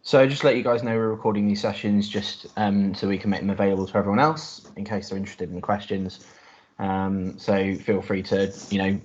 So just to let you guys know, we're recording these sessions just so we can make them available to everyone else in case they're interested in the questions. So feel free to,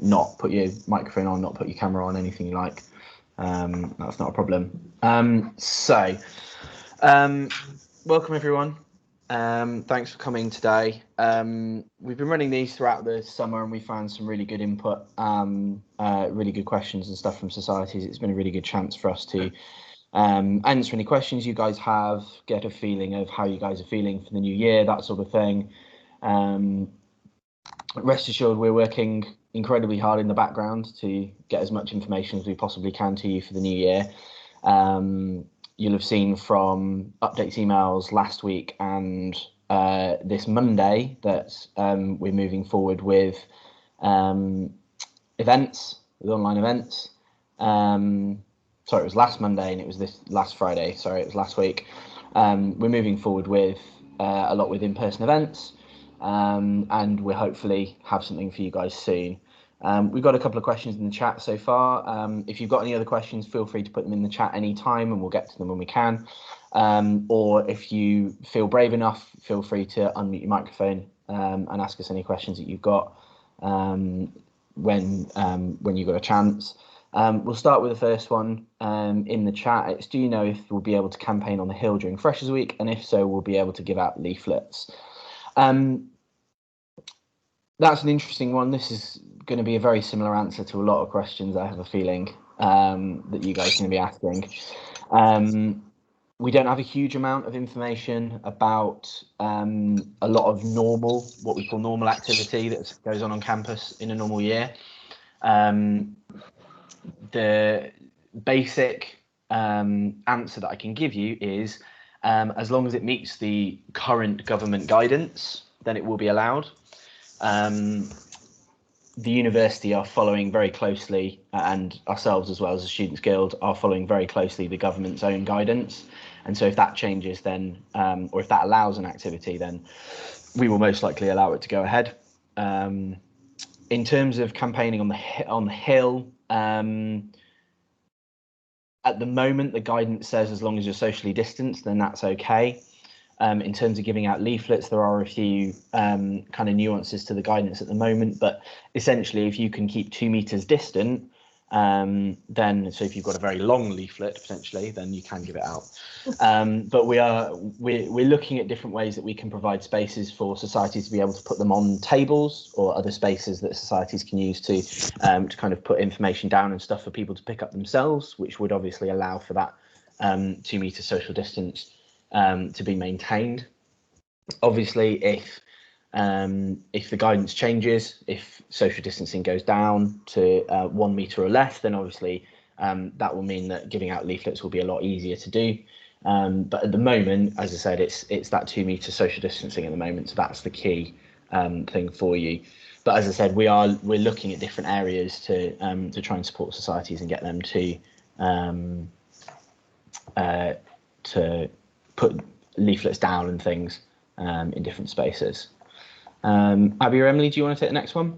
not put your microphone on, not put your camera on, anything you like. That's not a problem. Welcome everyone. Thanks for coming today. We've been running these throughout the summer and we found some really good input, really good questions and stuff from societies. It's been a really good chance for us to answer any questions you guys have, get a feeling of how you guys are feeling for the new year, that sort of thing. Rest assured, we're working incredibly hard in the background to get as much information as we possibly can to you for the new year. You'll have seen from updates emails last week and this Monday that we're moving forward with events, with online events. Sorry, it was last Monday and it was this last Friday. Sorry, it was last week. We're moving forward with a lot with in-person events, and we'll hopefully have something for you guys soon. We've got a couple of questions in the chat so far. If you've got any other questions, feel free to put them in the chat anytime and we'll get to them when we can. Or if you feel brave enough, feel free to unmute your microphone and ask us any questions that you've got when you've got a chance. We'll start with the first one in the chat. It's, do you know if we'll be able to campaign on the Hill during Freshers Week? And if so, we'll be able to give out leaflets. That's an interesting one. This is going to be a very similar answer to a lot of questions, I have a feeling, that you guys are going to be asking. We don't have a huge amount of information about a lot of normal, what we call normal activity that goes on campus in a normal year. The basic answer that I can give you is as long as it meets the current government guidance, then it will be allowed. The university are following very closely, and ourselves as well as the Students' Guild are following very closely the government's own guidance. And so if that changes, then, or if that allows an activity, then we will most likely allow it to go ahead. In terms of campaigning on the Hill, at the moment, the guidance says as long as you're socially distanced, then that's okay. In terms of giving out leaflets, there are a few kind of nuances to the guidance at the moment, but essentially if you can keep 2 meters distant, then, so if you've got a very long leaflet potentially, then you can give it out. But we're looking at different ways that we can provide spaces for societies to be able to put them on tables or other spaces that societies can use to kind of put information down and stuff for people to pick up themselves, which would obviously allow for that 2 meter social distance to be maintained. Obviously, if the guidance changes, if social distancing goes down to 1 meter or less, then obviously that will mean that giving out leaflets will be a lot easier to do. But at the moment, as I said, it's that 2 meter social distancing at the moment, so that's the key thing for you. But as I said, we're looking at different areas to try and support societies and get them to put leaflets down and things in different spaces. Abby or Emily, do you want to take the next one?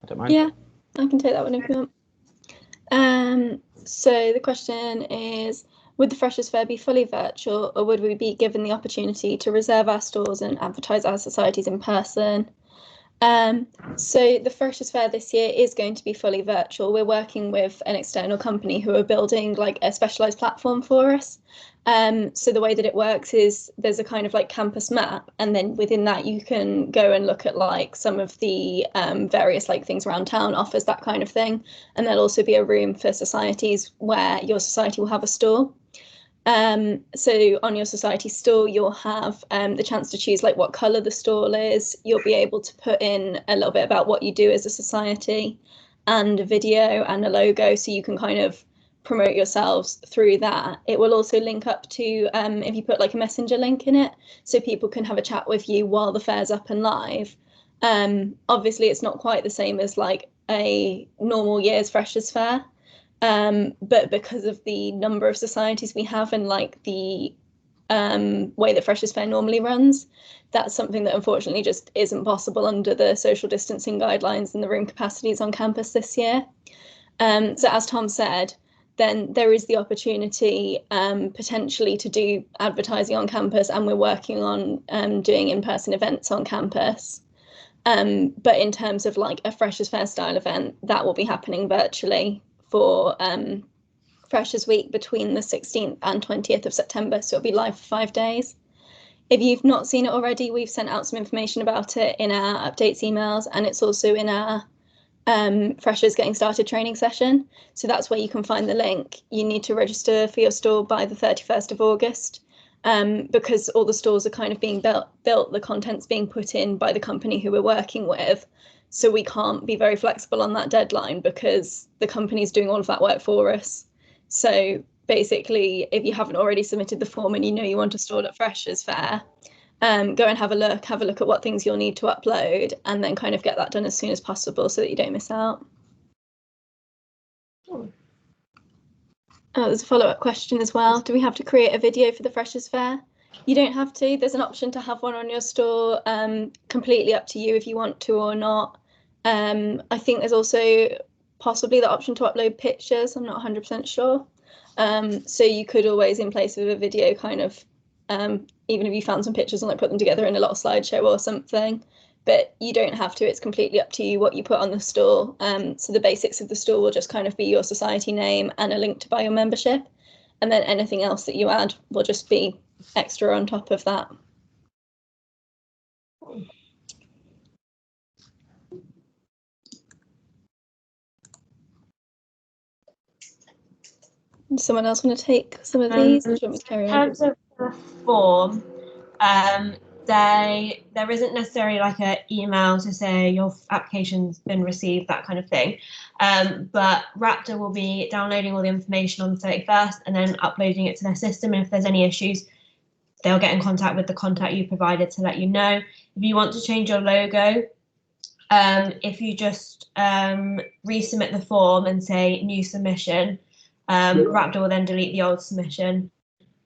I don't mind. Yeah, I can take that one if you want. So the question is, would the Freshers' Fair be fully virtual, or would we be given the opportunity to reserve our stalls and advertise our societies in person? So the Freshers' Fair this year is going to be fully virtual. We're working with an external company who are building like a specialised platform for us. So the way that it works is there's a kind of like campus map, and then within that you can go and look at like some of the various like things around town, offers, that kind of thing. And there'll also be a room for societies where your society will have a stall. So on your society stall, you'll have the chance to choose like what colour the stall is. You'll be able to put in a little bit about what you do as a society and a video and a logo, so you can kind of promote yourselves through that. It will also link up to if you put like a messenger link in it, so people can have a chat with you while the fair's up and live. Obviously it's not quite the same as like a normal year's Freshers' Fair, but because of the number of societies we have and like the way that Freshers' Fair normally runs, that's something that unfortunately just isn't possible under the social distancing guidelines and the room capacities on campus this year. So as Tom said, then there is the opportunity potentially to do advertising on campus, and we're working on doing in-person events on campus. But in terms of like a Freshers Fair style event, that will be happening virtually for Freshers Week between the 16th and 20th of September. So it'll be live for 5 days. If you've not seen it already, we've sent out some information about it in our updates emails, and it's also in our Freshers Getting Started training session. So that's where you can find the link. You need to register for your store by the 31st of August. Because all the stores are kind of being built, the content's being put in by the company who we're working with. So we can't be very flexible on that deadline because the company's doing all of that work for us. So basically, if you haven't already submitted the form and you know you want to stall at Freshers Fair, go and have a look at what things you'll need to upload, and then kind of get that done as soon as possible so that you don't miss out. There's a follow-up question as well. Do we have to create a video for the Freshers Fair? You don't have to. There's an option to have one on your store. Completely up to you if you want to or not. I think there's also possibly the option to upload pictures. I'm not 100% sure. So you could always, in place of a video, kind of, even if you found some pictures and like put them together in a little slideshow or something. But you don't have to. It's completely up to you what you put on the store. So the basics of the store will just kind of be your society name and a link to buy your membership. And then anything else that you add will just be extra on top of that. Does someone else want to take some of these? Or do you want me to carry on? In terms of the form, there isn't necessarily like an email to say your application's been received, that kind of thing. But Raptor will be downloading all the information on the 31st and then uploading it to their system. And if there's any issues, they'll get in contact with the contact you provided to let you know. If you want to change your logo, if you just resubmit the form and say new submission, Raptor will then delete the old submission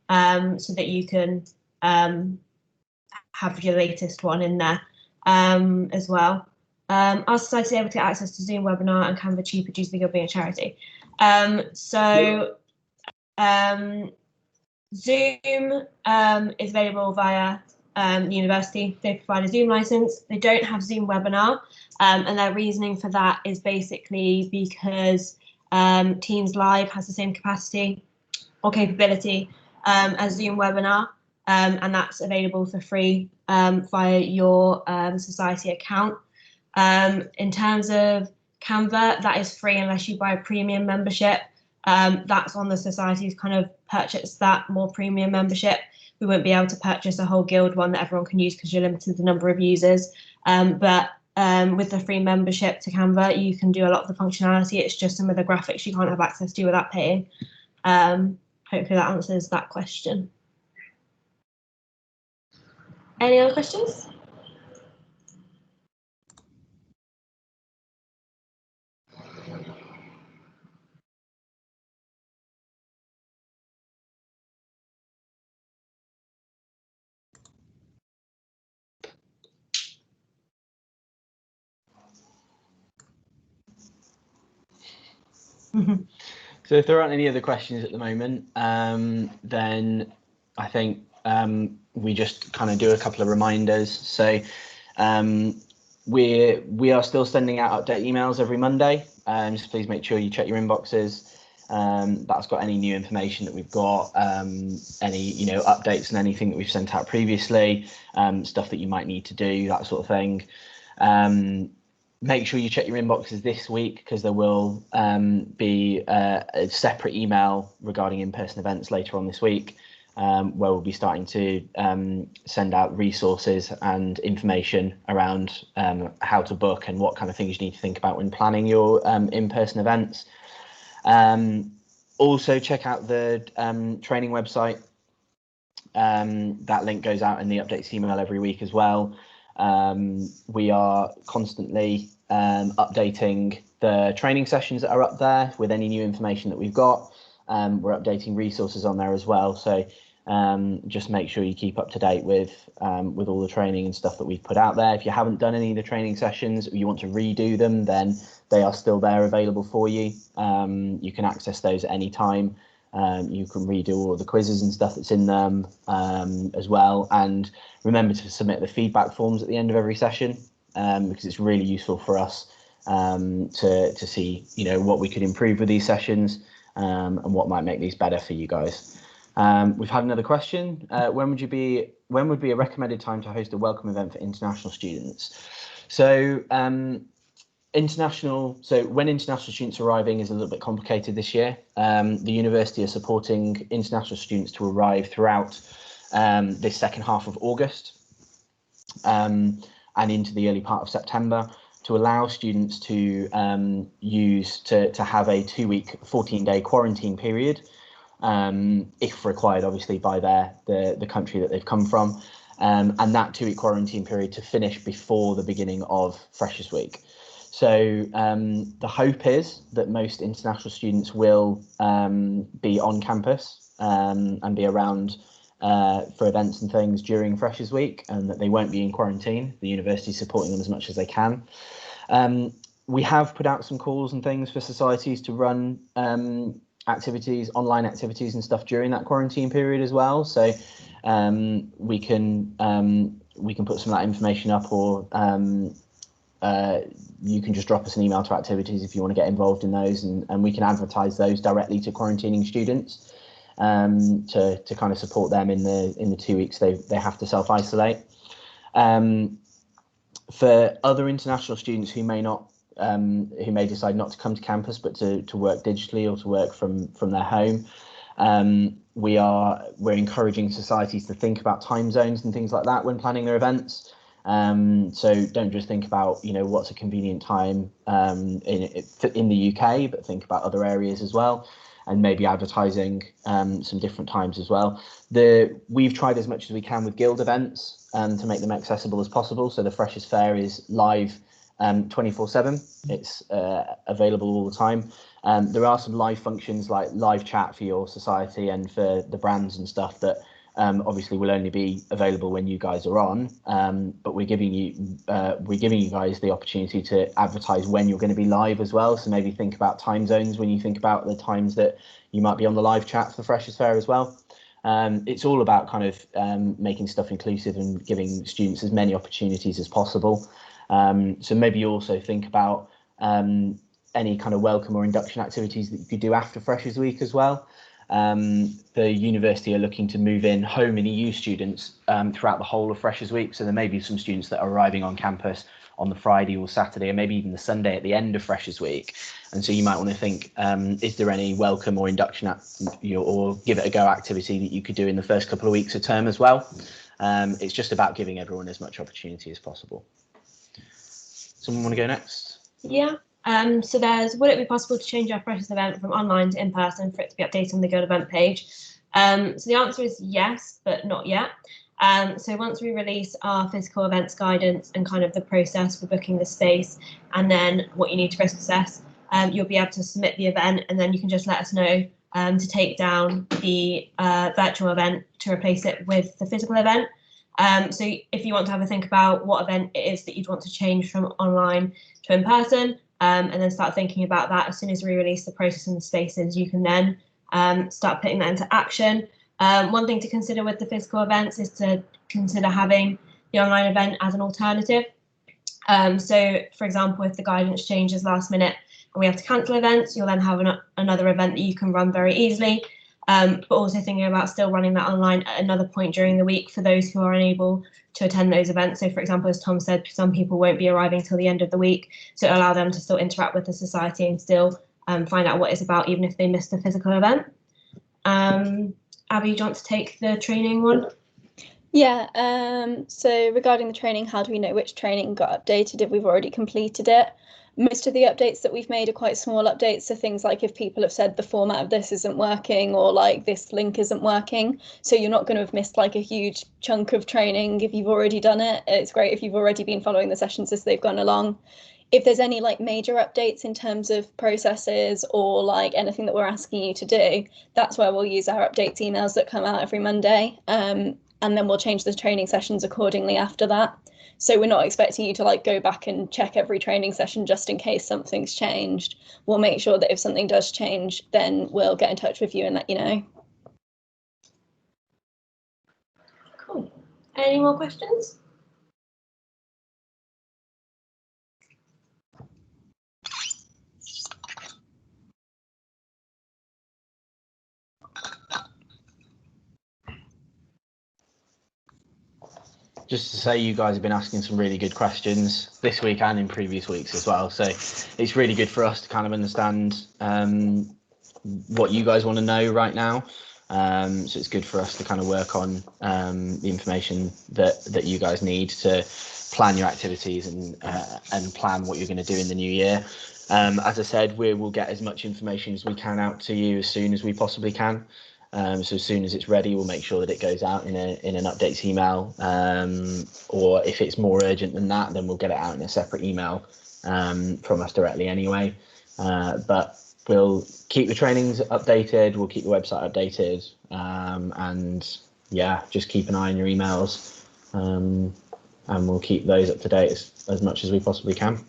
so that you can have your latest one in there as well. Our society is able to get access to Zoom webinar and Canva cheaper due to the Guild being a charity. Zoom is available via the university. They provide a Zoom license. They don't have Zoom webinar, and their reasoning for that is basically because Teams Live has the same capacity or capability as Zoom webinar, and that's available for free via your society account. In terms of Canva, that is free unless you buy a premium membership. That's on the society's kind of purchase that more premium membership. We won't be able to purchase a whole guild one that everyone can use because you're limited to the number of users. But with the free membership to Canva, you can do a lot of the functionality. It's just some of the graphics you can't have access to without paying. Hopefully that answers that question. Any other questions? So if there aren't any other questions at the moment, then I think we just kind of do a couple of reminders. So we are still sending out update emails every Monday. Just please make sure you check your inboxes. That's got any new information that we've got, any updates and anything that we've sent out previously, stuff that you might need to do, that sort of thing. Make sure you check your inboxes this week because there will be a separate email regarding in-person events later on this week, where we'll be starting to send out resources and information around how to book and what kind of things you need to think about when planning your in-person events. Also check out the training website. That link goes out in the updates email every week as well. We are constantly updating the training sessions that are up there with any new information that we've got. We're updating resources on there as well. So Just make sure you keep up to date with all the training and stuff that we've put out there. If you haven't done any of the training sessions, or you want to redo them, then they are still there available for you. You can access those at any time. You can redo all of the quizzes and stuff that's in them as well. And remember to submit the feedback forms at the end of every session, because it's really useful for us to see, you know, what we could improve with these sessions and what might make these better for you guys. We've had another question. When would be a recommended time to host a welcome event for international students? So when international students arriving is a little bit complicated this year. The university is supporting international students to arrive throughout this second half of August and into the early part of September, to allow students to have a 2-week, 14-day quarantine period, if required, obviously, by the country that they've come from, and that 2-week quarantine period to finish before the beginning of Freshers Week. So the hope is that most international students will be on campus and be around for events and things during Freshers Week, and that they won't be in quarantine. The university is supporting them as much as they can. We have put out some calls and things for societies to run activities, online activities and stuff during that quarantine period as well. So we can put some of that information up, or you can just drop us an email to activities if you want to get involved in those, and we can advertise those directly to quarantining students to kind of support them in the 2 weeks they have to self-isolate. For other international students who may decide not to come to campus but to work digitally or to work from their home, we're encouraging societies to think about time zones and things like that when planning their events. So don't just think about, you know, what's a convenient time in the UK, but think about other areas as well, and maybe advertising some different times as well. We've tried as much as we can with guild events to make them accessible as possible. So the Freshers Fair is live 24/7. It's available all the time. There are some live functions like live chat for your society and for the brands and stuff that obviously will only be available when you guys are on. But we're giving you guys the opportunity to advertise when you're going to be live as well. So maybe think about time zones when you think about the times that you might be on the live chat for the Freshers Fair as well. It's all about kind of making stuff inclusive and giving students as many opportunities as possible. So maybe also think about any kind of welcome or induction activities that you could do after Freshers Week as well. The university are looking to move in home and EU students throughout the whole of Freshers Week. So there may be some students that are arriving on campus on the Friday or Saturday, or maybe even the Sunday at the end of Freshers Week. And so you might want to think, is there any welcome or induction or give it a go activity that you could do in the first couple of weeks of term as well? It's just about giving everyone as much opportunity as possible. Someone want to go next? Yeah. So would it be possible to change our Freshers event from online to in person for it to be updated on the Guild event page? So the answer is yes, but not yet. So once we release our physical events guidance and kind of the process for booking the space, and then what you need to risk assess, you'll be able to submit the event, and then you can just let us know to take down the virtual event to replace it with the physical event. So if you want to have a think about what event it is that you'd want to change from online to in person, and then start thinking about that, as soon as we release the process and the spaces, you can then start putting that into action. One thing to consider with the physical events is to consider having the online event as an alternative. So, for example, if the guidance changes last minute and we have to cancel events, you'll then have another event that you can run very easily. But also thinking about still running that online at another point during the week for those who are unable to attend those events. So, for example, as Tom said, some people won't be arriving till the end of the week, so it'll allow them to still interact with the society and still find out what it's about, even if they missed the physical event. Abby, do you want to take the training one? Yeah, so regarding the training, how do we know which training got updated if we've already completed it? Most of the updates that we've made are quite small updates, so things like if people have said the format of this isn't working, or like this link isn't working, so you're not going to have missed like a huge chunk of training if you've already done it. It's great if you've already been following the sessions as they've gone along. if there's any like major updates in terms of processes or like anything that we're asking you to do, that's where we'll use our updates emails that come out every Monday. And then we'll change the training sessions accordingly after that. So we're not expecting you to like go back and check every training session just in case something's changed. We'll make sure that if something does change, then we'll get in touch with you and let you know. Cool. Any more questions? Just to say, you guys have been asking some really good questions this week and in previous weeks as well. So it's really good for us to kind of understand what you guys want to know right now. So it's good for us to kind of work on the information that you guys need to plan your activities and plan what you're going to do in the new year. As I said, we will get as much information as we can out to you as soon as we possibly can. So as soon as it's ready, we'll make sure that it goes out in an updates email, or if it's more urgent than that, then we'll get it out in a separate email from us directly anyway. But we'll keep the trainings updated, we'll keep the website updated, and yeah, just keep an eye on your emails, and we'll keep those up to date as much as we possibly can.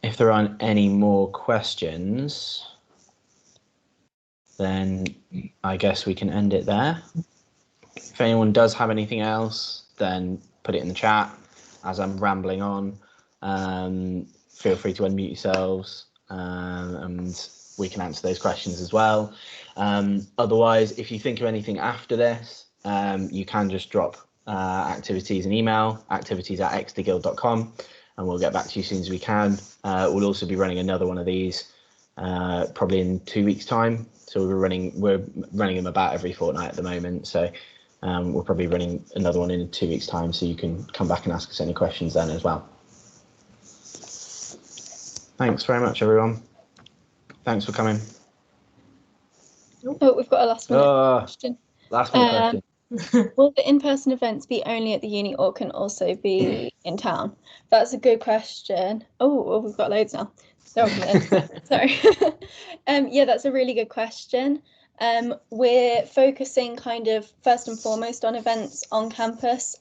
If there aren't any more questions, then I guess we can end it there. If anyone does have anything else, then put it in the chat as I'm rambling on. Feel free to unmute yourselves, and we can answer those questions as well. Otherwise, if you think of anything after this, you can just drop activities an email, activities@exeterguild.com. and we'll get back to you as soon as we can. We'll also be running another one of these probably in 2 weeks' time. So we're running them about every fortnight at the moment. So we're probably running another one in 2 weeks' time. So you can come back and ask us any questions then as well. Thanks very much, everyone. Thanks for coming. Oh, we've got a last minute question. Last minute question. Will the in-person events be only at the uni or can also be in town? That's a good question. Oh, well, we've got loads now. Sorry. Yeah, that's a really good question. We're focusing kind of first and foremost on events on campus,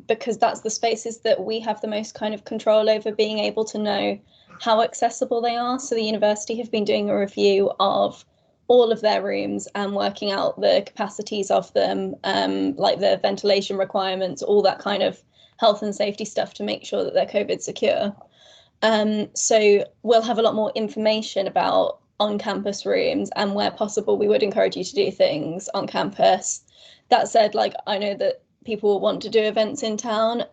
because that's the spaces that we have the most kind of control over, being able to know how accessible they are. So the university have been doing a review of all of their rooms and working out the capacities of them, like the ventilation requirements, all that kind of health and safety stuff to make sure that they're COVID secure. So we'll have a lot more information about on-campus rooms, and where possible, we would encourage you to do things on campus. That said, like, I know that people will want to do events in town,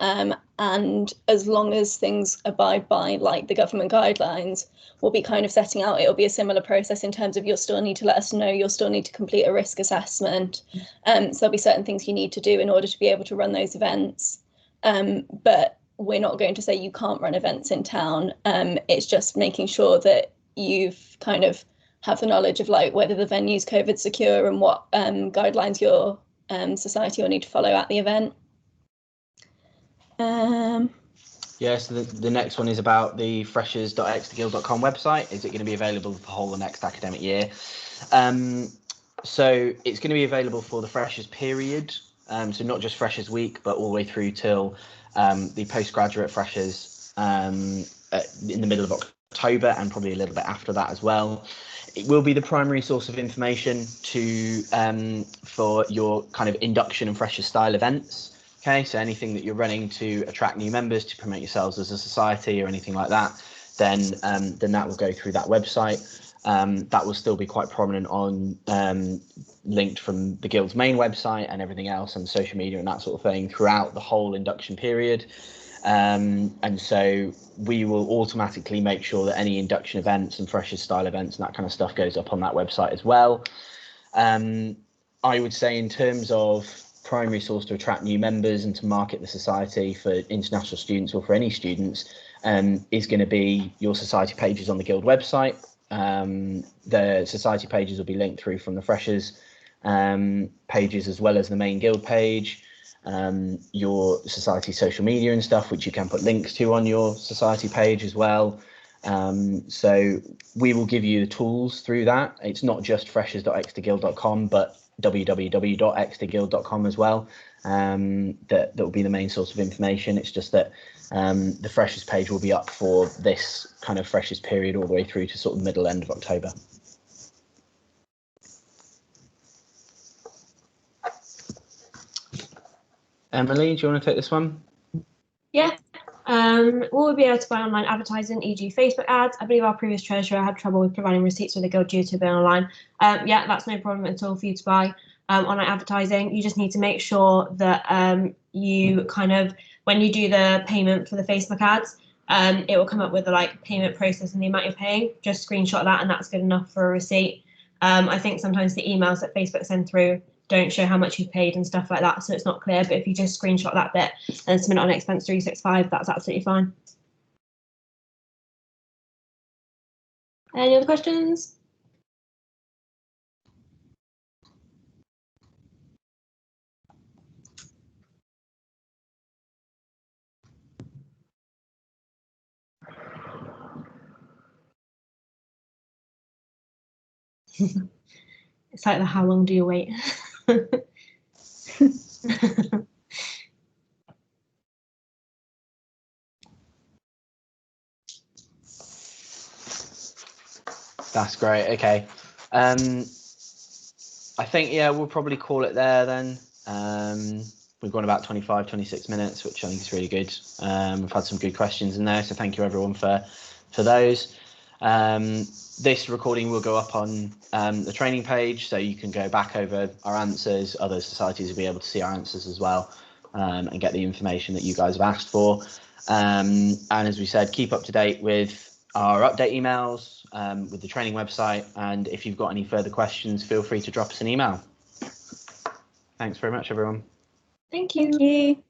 and as long as things abide by like the government guidelines, we'll be kind of setting out, it'll be a similar process in terms of you'll still need to let us know, you'll still need to complete a risk assessment. So there'll be certain things you need to do in order to be able to run those events. But we're not going to say you can't run events in town. It's just making sure that you've kind of have the knowledge of like whether the venue's COVID secure and what guidelines your society will need to follow at the event. Yeah, so the next one is about the freshers.exeterguild.com website. Is it going to be available for the whole of the next academic year? So it's going to be available for the freshers period. So not just freshers week, but all the way through till the postgraduate freshers in the middle of October, and probably a little bit after that as well. It will be the primary source of information for your kind of induction and freshers style events. Okay, so anything that you're running to attract new members, to promote yourselves as a society or anything like that, then that will go through that website. That will still be quite prominent on linked from the Guild's main website and everything else, and social media and that sort of thing throughout the whole induction period. And so we will automatically make sure that any induction events and freshers style events and that kind of stuff goes up on that website as well. I would say in terms of primary source to attract new members and to market the society for international students or for any students is going to be your society pages on the Guild website. The society pages will be linked through from the freshers pages as well as the main Guild page. your society social media and stuff, which you can put links to on your society page as well. So we will give you the tools through that. It's not just freshers.exeterguild.com, but www.exeterguild.com as well. That will be the main source of information. It's just that the freshers page will be up for this kind of freshers period all the way through to sort of middle end of October. Emily, do you want to take this one? Yeah. Will we be able to buy online advertising, e.g. Facebook ads? I believe our previous treasurer had trouble with providing receipts with the guild due to being online. Yeah, that's no problem at all for you to buy online advertising. You just need to make sure that you kind of, when you do the payment for the Facebook ads, it will come up with the like payment process and the amount you're paying. Just screenshot that and that's good enough for a receipt. I think sometimes the emails that Facebook send through don't show how much you've paid and stuff like that, so it's not clear. But if you just screenshot that bit and submit it on Expense 365, that's absolutely fine. Any other questions? It's like the how long do you wait? That's great. Okay. I think, yeah, we'll probably call it there then. We've gone about 25, 26 minutes, which I think is really good. We've had some good questions in there, so thank you everyone for those. This recording will go up on the training page, so you can go back over our answers. Other societies will be able to see our answers as well, and get the information that you guys have asked for. And as we said, keep up to date with our update emails, with the training website, and if you've got any further questions, feel free to drop us an email. Thanks very much, everyone. Thank you. Thank you.